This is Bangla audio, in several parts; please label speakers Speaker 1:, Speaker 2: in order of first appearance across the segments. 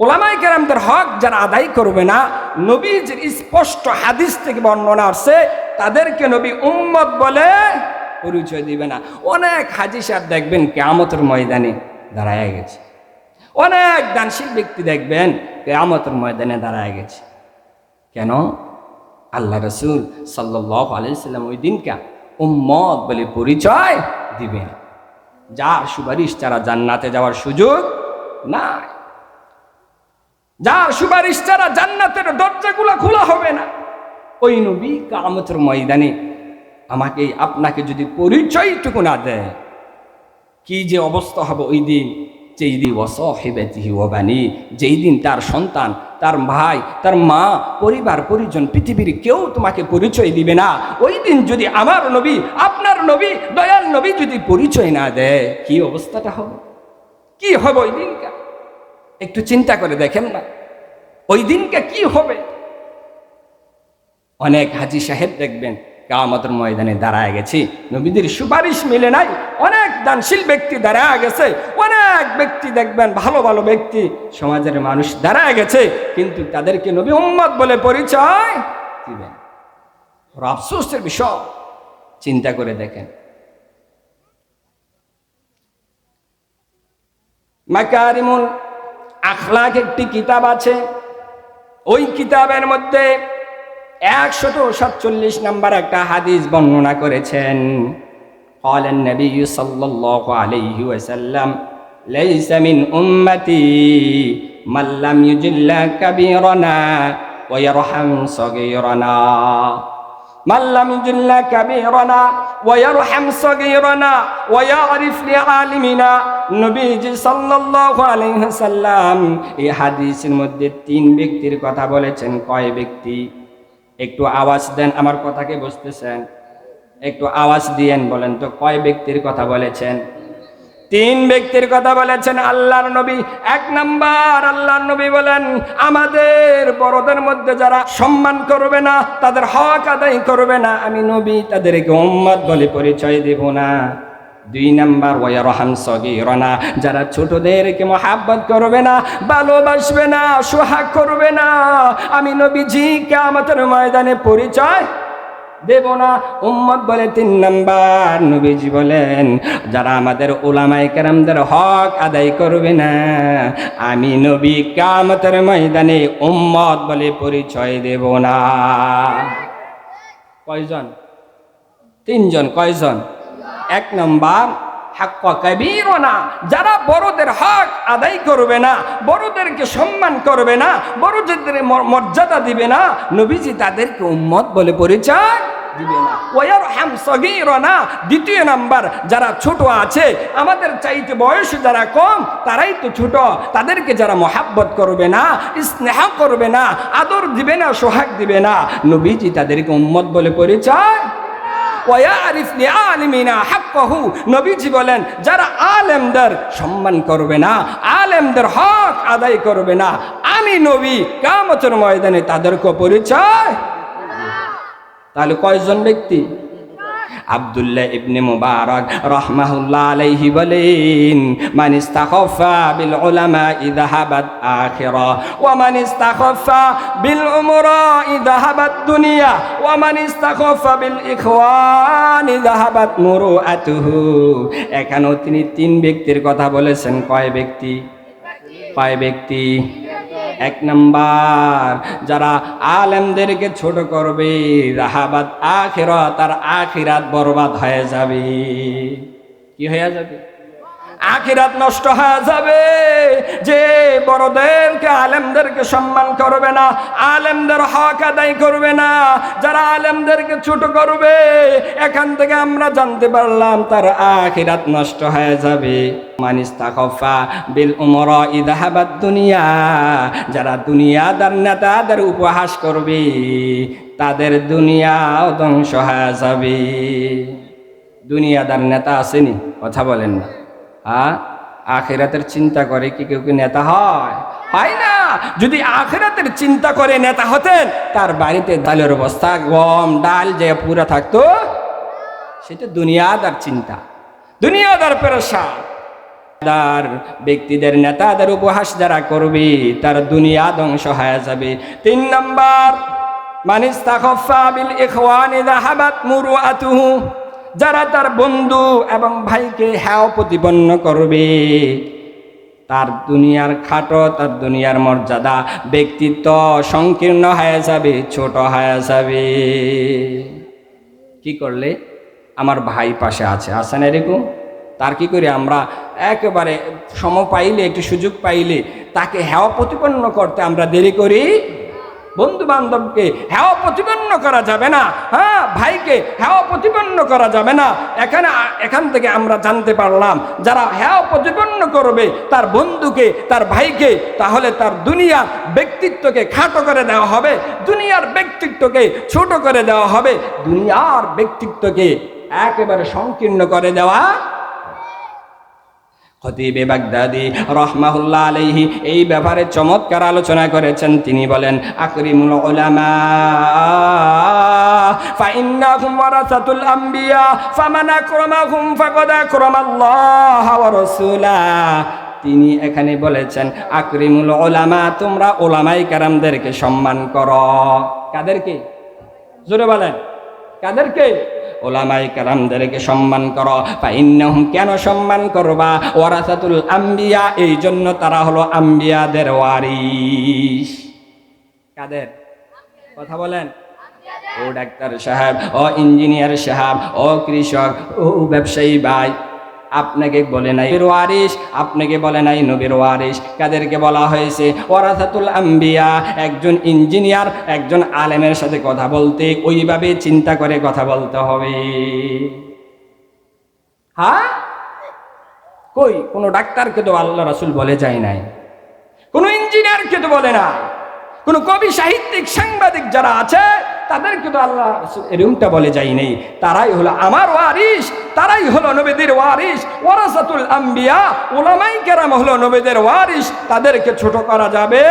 Speaker 1: ওলামায়ে কেরামদের হক যারা আদায় করবে না, নবীজির স্পষ্ট হাদিস থেকে বর্ণনা আসছে তাদেরকে নবী উম্মত বলে পরিচয় দিবে না। অনেক হাজি সাহেব দেখবেন কিয়ামতের ময়দানে দাঁড়ায় গেছে, অনেক দানশীল ব্যক্তি দেখবেন কিয়ামতের ময়দানে দাঁড়ায় গেছে। কেন? আল্লাহ রাসূল সাল্লাল্লাহু আলাইহি সাল্লাম ওই দিনকে উম্মত বলে পরিচয় দিবেন। যার সুপারিশ ছাড়া জান্নাতে যাওয়ার সুযোগ নাই, যার সুপারিশ ছাড়া জান্নাতের দরজাগুলো খোলা হবে না, ওই নবী কিয়ামতের ময়দানে আমাকে আপনাকে যদি পরিচয়টুকু না দেয়, কি যে অবস্থা হবে ওই দিন। যেই দিন ওয়াসাহিবাতিহি ওয়া বানি, যেই দিন তার সন্তান, তার ভাই, তার মা, পরিবার পরিজন, পৃথিবীর কেউ তোমাকে পরিচয় দিবে না। ওই দিন যদি আমার নবী, আপনার নবী, দয়াল নবী যদি পরিচয় না দেয়, কি অবস্থাটা হবে, কি হবে ওই দিনটা? একটু চিন্তা করে দেখেন না, ওই দিনটা কি হবে। অনেক হাজি সাহেব দেখবেন কিয়ামতের ময়দানে দাঁড়ায় গেছি, নবীদের সুপারিশ মিলে নাই। অনেক দানশীল ব্যক্তি দাঁড়ায় গেছে, অনেক ব্যক্তি দেখবেন ভালো ভালো ব্যক্তি সমাজের মানুষ দাঁড়ায় গেছে, কিন্তু তাদেরকে নবী উম্মত বলে পরিচয় দিবেন। আফসোসের বিষয়, চিন্তা করে দেখেন। মাকারিমুল আখলাক একটি কিতাব আছে, ওই কিতাবের মধ্যে 147 নম্বর একটা হাদিস বর্ণনা করেছেন। قال النبي صلى الله عليه وسلم ليس من أمتي من لم يجل كبيرنا ويرحم صغيرنا من لم يجل كبيرنا ويرحم صغيرنا ويعرف لعالمنا। নবীজি সাল্লাল্লাহু আলাইহি ওয়াসাল্লাম এই হাদিসের মধ্যে 3 ব্যক্তির কথা বলেছেন। কয় ব্যক্তি? একটু আওয়াজ দেন, আমার কথাকে বুঝতেছেন? একটু আওয়াজ দিয়েন, বলেন তো কয় ব্যক্তির কথা বলেছেন? 3 ব্যক্তির কথা বলেছেন আল্লাহর নবী। 1 নাম্বার, আল্লাহর নবী বলেন আমাদের বড়দের মধ্যে যারা সম্মান করবে না, তাদের হক আদায় করবে না, আমি নবী তাদেরকে উম্মত বলে পরিচয় দেব না। 2 নাম্বার, ওয়ারহাম সগীরানা, যারা ছোটদেরকে মহাব্বত করবে না, ভালোবাসবে না, সোহাগ করবে না, আমি নবীজি কিয়ামতের ময়দানে পরিচয় দেব না, উম্মত বলে। 3 নাম্বার, নবীজি বলেন যারা আমাদের উলামায়ে কেরামদের হক আদায় করবে না, আমি নবী কিয়ামতের ময়দানে উম্মত বলে পরিচয় দেব না। কয়জন? 3 জন। কয়জন? 1 নাম্বার, হাক্কা কাবীরানা, যারা বড়দের হক আদায় করবে না, বড়দেরকে সম্মান করবে না, বড়দের মর্যাদা দিবে না, নবীজি তাদেরকে উম্মত বলে পরিচয় দিবে না। ওয়ারহাম সগীরানা, 2 নাম্বার, যারা ছোট আছে, আমাদের চাইতে বয়স যারা কম, তারাই তো ছোট, তাদেরকে যারা মহাব্বত করবে না, স্নেহ করবে না, আদর দিবে না, সোহাগ দিবে না, নবীজি তাদেরকে উম্মত বলে পরিচয়। ওয়ারিফ লিআলিমিনা হাক্কাহু, নবীজি বলেন যারা আলেমদের সম্মান করবে না, আলেমদের হক আদায় করবে না, আমি নবী কিয়ামতের ময়দানে তাদেরকে পরিচয়। তাহলে কয়জন ব্যক্তি? আব্দুল্লাহ ইবনে মুবারক রাহমাহুল্লাহ আলাইহি বলেন মান ইস্তাখাফা বিল উলামা ইযহাবাত আখিরা ওয়া মান ইস্তাখাফা বিল উমরা ইযহাবাত দুনিয়া ওয়া মান ইস্তাখাফা বিল ইখওয়ান ইযহাবাত মুরুআতুহু। এখানেও তিনি 3 ব্যক্তির কথা বলেছেন। কয় ব্যক্তি? কয় ব্যক্তি? 1 নাম্বার, যারা আলেমদেরকে ছোট করবে, রাহাবাত আখিরাত, তার আখিরাত বরবাদ হয়ে যাবে। কি হয়ে যাবে? আখিরাত নষ্ট হয়ে যাবে। যে বড়দেরকে আলেমদেরকে সম্মান করবে না, আলেমদের হক আদায় করবে না, যারা আলেমদেরকে ছোট করবে, এখান থেকে আমরা জানতে পারলাম তার আখিরাত নষ্ট হয়ে যাবে। মান ইস্তাখাফা বিল উমরা ইযহাবাত দুনিয়া, যারা দুনিয়াদার নেতাদের উপহাস করবে, তাদের দুনিয়াও ধ্বংস হয়ে যাবে। দুনিয়াদার নেতা আসেনি? কথা বলেন না। আখিরাতের চিন্তা করে কি কেউ কি নেতা হয়? হয় না। যদি আখিরাতের চিন্তা করে নেতা হতেন, তার বাড়িতে ডালের বস্তা, গম ডাল যে পুরা থাকতো, সেটা দুনিয়াদার চিন্তা, দুনিয়াদার পেরেশান। দার ব্যক্তিদের নেতাদের উপহাস যারা করবে তার দুনিয়া ধ্বংস হয়ে যাবে। 3 নাম্বার, মান ইস্তাখাফা বিল ইখওয়ানি যাহাবাত মুরুআতুহু, যারা তার বন্ধু এবং ভাইকে হেয় প্রতিপন্ন করবে তার দুনিয়ার খাটো, তার দুনিয়ার মর্যাদা, ব্যক্তিত্ব সংকীর্ণ হয়ে যাবে, ছোট হয়ে যাবে। কি করলে? আমার ভাই পাশে আছে না এরকম, তার কি করি আমরা একেবারে পাইলে, একটু সুযোগ পাইলে তাকে হেয় প্রতিপন্ন করতে আমরা দেরি করি। বন্ধু বান্ধবকে হেয় প্রতিপন্ন করা যাবে না, হ্যাঁ, ভাইকে হেয় প্রতিপন্ন করা যাবে না। এখান থেকে আমরা জানতে পারলাম যারা হেয় প্রতিপন্ন করবে তার বন্ধুকে, তার ভাইকে, তাহলে তার দুনিয়ার ব্যক্তিত্বকে খাটো করে দেওয়া হবে, দুনিয়ার ব্যক্তিত্বকে ছোট করে দেওয়া হবে, দুনিয়ার ব্যক্তিত্বকে একেবারে সংকীর্ণ করে দেওয়া। খতিবে বাগদাদি রাহমাহুল্লাহ আলাইহি এই ব্যাপারে চমৎকার আলোচনা করেছেন। তিনি বলেন, আকরিমুল উলামা ফাইন্নাহুম ওয়ারাসাতুল আম্বিয়া ফামান আকরামাহুম ফাকাদ আকরামাল্লাহ ওয়া রাসূলা। তিনি এখানে বলেছেন, আকরিমুল উলামা, তোমরা উলামায়ে কেরামদেরকে সম্মান করো। কাদেরকে? জোরে বলেন, কাদেরকে? উলামায়ে কেরামদেরকে সম্মান করো। ফাইন্নাহুম, কেন সম্মান করবা? ওয়ারাসাতুল আম্বিয়া, এই জন্য তারা হলো আম্বিয়াদের ওয়ারিস। কাদের কথা বলেন? ও ডাক্তার সাহেব, ও ইঞ্জিনিয়ার সাহেব, ও কৃষক, ও ব্যবসায়ী ভাই, আপনাকে বলে নাই নবীর ওয়ারিস, আপনাকে বলে নাই নবীর ওয়ারিস। কাদেরকে বলা হয়েছে? ওয়ারাসাতুল আম্বিয়া। একজন ইঞ্জিনিয়ার একজন আলেমের সাথে কথা বলতে ওইভাবে চিন্তা করে কথা বলতে হবে। হ্যাঁ, কই কোনো ডাক্তারকে তো আল্লাহ রাসূল বলে যায় নাই, কোনো ইঞ্জিনিয়ারকে তো বলে না, কোনো কবি, সাহিত্যিক, সাংবাদিক যারা আছে তাদেরকে তো আল্লাহ এরকমটা বলে যাই নেই। তারাই হলো আমার ওয়ারিস, তারাই হলো নবীদের ওয়ারিস। ওয়ারাসাতুল আম্বিয়া, উলামায়ে কেরাম হলো নবীদের ওয়ারিস, তাদেরকে ছোট করা যাবে।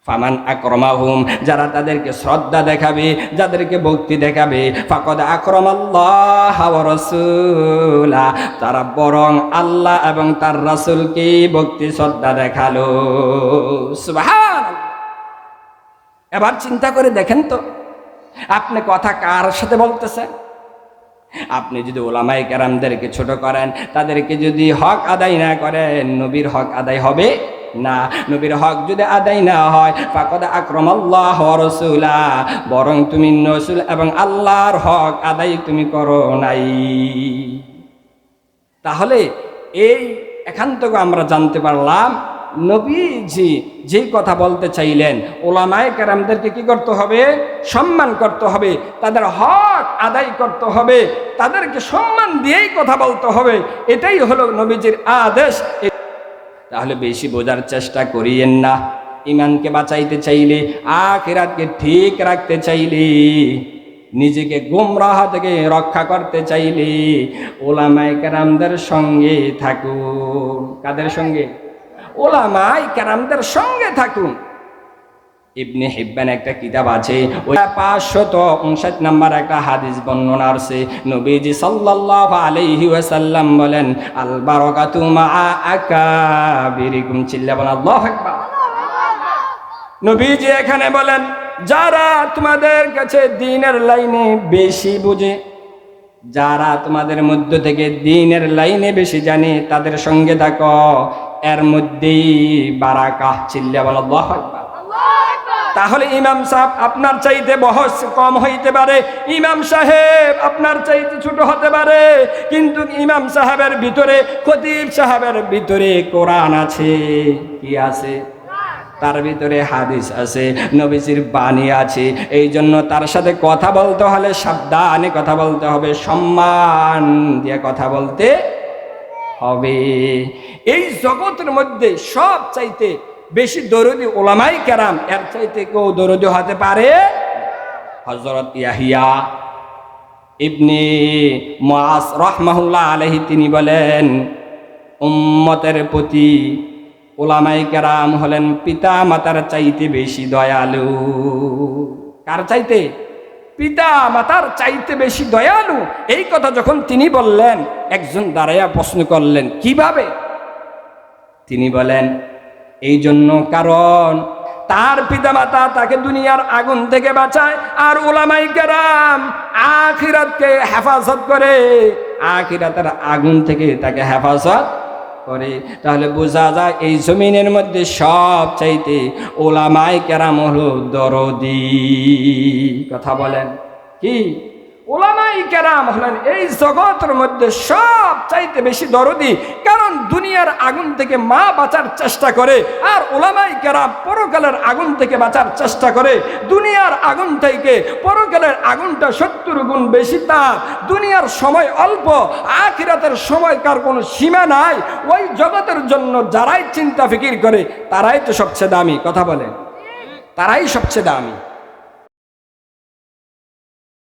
Speaker 1: ফামান আকরামাহুম, যারা তাদেরকে শ্রদ্ধা দেখাবে, যাদেরকে ভক্তি দেখাবে, ফাকাদ আকরামাল্লাহ ওয়া রাসূলা, তারা বরং আল্লাহ এবং তার রাসূলকে ভক্তি শ্রদ্ধা দেখালো। সুবহানাল্লাহ। এবার চিন্তা করে দেখেন তো, আপনি কথা কার সাথে বলতেছেন? আপনি যদি উলামায়ে কেরামদেরকে ছোট করেন, তাদেরকে যদি হক আদায় না করেন, নবীর হক আদায় হবে না। নবীর হক যদি আদায় না হয়, ফাকাদ আকরামাল্লাহ ওয়া রাসূলা, বরং তুমি রাসূল এবং আল্লাহর হক আদায় তুমি করো নাই। তাহলে এখান থেকে আমরা জানতে পারলাম নবীজি যে কথা বলতে চাইলেন, উলামায়ে কেরামদেরকে কি করতে হবে? সম্মান করতে হবে, তাদের হক আদায় করতে হবে, তাদেরকে সম্মান দিয়েই কথা বলতে হবে। এটাই হলো নবীজির আদেশ। তাহলে বেশি বোঝার চেষ্টা করিয়েন না। ইমানকে বাঁচাইতে চাইলে, আখিরাতকে ঠিক রাখতে চাইলে, নিজেকে গোমরাহ থেকে রক্ষা করতে চাইলে উলামায়ে কেরামদের সঙ্গে থাকুন। কাদের সঙ্গে? উলামায়ে কেরামদের সঙ্গে থাকুন। ইবনে হিব্বান একটা কিতাব আছে, ওই 559 নাম্বার একটা হাদিস বর্ণনা আছে। নবীজি সাল্লাল্লাহু আলাইহি ওয়াসাল্লাম বলেন, আল বারাকাতু মা আকাবিরিকুম। চিল্লা বলেন আল্লাহু আকবার। নবীজি এখানে বলেন, যারা তোমাদের কাছে দ্বীনের লাইনে বেশি বুঝে, যারা তোমাদের মধ্য থেকে দ্বীনের লাইনে বেশি জানে, তাদের সঙ্গে থাকো, এর মধ্যেই বারাকা। চিল্লা বলেন আল্লাহু আকবার। তাহলে ইমাম সাহেব আপনার চাইতে বয়স কম হইতে পারে, ইমাম সাহেব আপনার চাইতে ছোট হতে পারে, কিন্তু ইমাম সাহেবের ভিতরে, খতিব সাহেবের ভিতরে কোরআন আছে। কি আছে? তার ভিতরে হাদিস আছে, নবীজির বাণী আছে। এই জন্য তার সাথে কথা বলতে হলে সাবধানে কথা বলতে হবে, সম্মান দিয়ে কথা বলতে হবে। এই জগতের মধ্যে সব চাইতে বেশি দরদি উলামায়ে কেরাম, এর চাইতে কেউ দরদি হতে পারে? হযরত ইয়াহিয়া ইবনে মুআজ রাহমাহুল্লাহ আলাইহি তিনি বলেন, উম্মতের প্রতি উলামায়ে কেরাম হলেন পিতা মাতার চাইতে বেশি দয়ালু। কার চাইতে? পিতা মাতার চাইতে বেশি দয়ালু। এই কথা যখন তিনি বললেন, একজন দাঁড়াইয়া প্রশ্ন করলেন, কিভাবে? তিনি বলেন, এই জন্য, কারণ তার পিতামাতা তাকে দুনিয়ার আগুন থেকে বাঁচায়, আর উলামায়ে কেরাম আখিরাতকে হেফাজত করে, আখিরাতের আগুন থেকে তাকে হেফাজত করে। তাহলে বোঝা যায় এই জমিনের মধ্যে সব চাইতে উলামায়ে কেরাম হলো দরদি। কথা বলেন কি? উলামায়ে কেরাম হলেন এই জগতের মধ্যে সব চাইতে বেশি দরদি, কারণ দুনিয়ার আগুন থেকে মা বাঁচার চেষ্টা করে, আর উলামায়ে কেরাম পরকালের আগুন থেকে বাঁচার চেষ্টা করে। দুনিয়ার আগুন থেকে পরকালের আগুনটা 70 গুণ বেশি তাপ। দুনিয়ার সময় অল্প, আখিরাতের সময়কার কোনো সীমা নাই। ওই জগতের জন্য যারাই চিন্তা ফিকির করে তারাই তো সবচেয়ে দামি। কথা বলেন, তারাই সবচেয়ে দামি।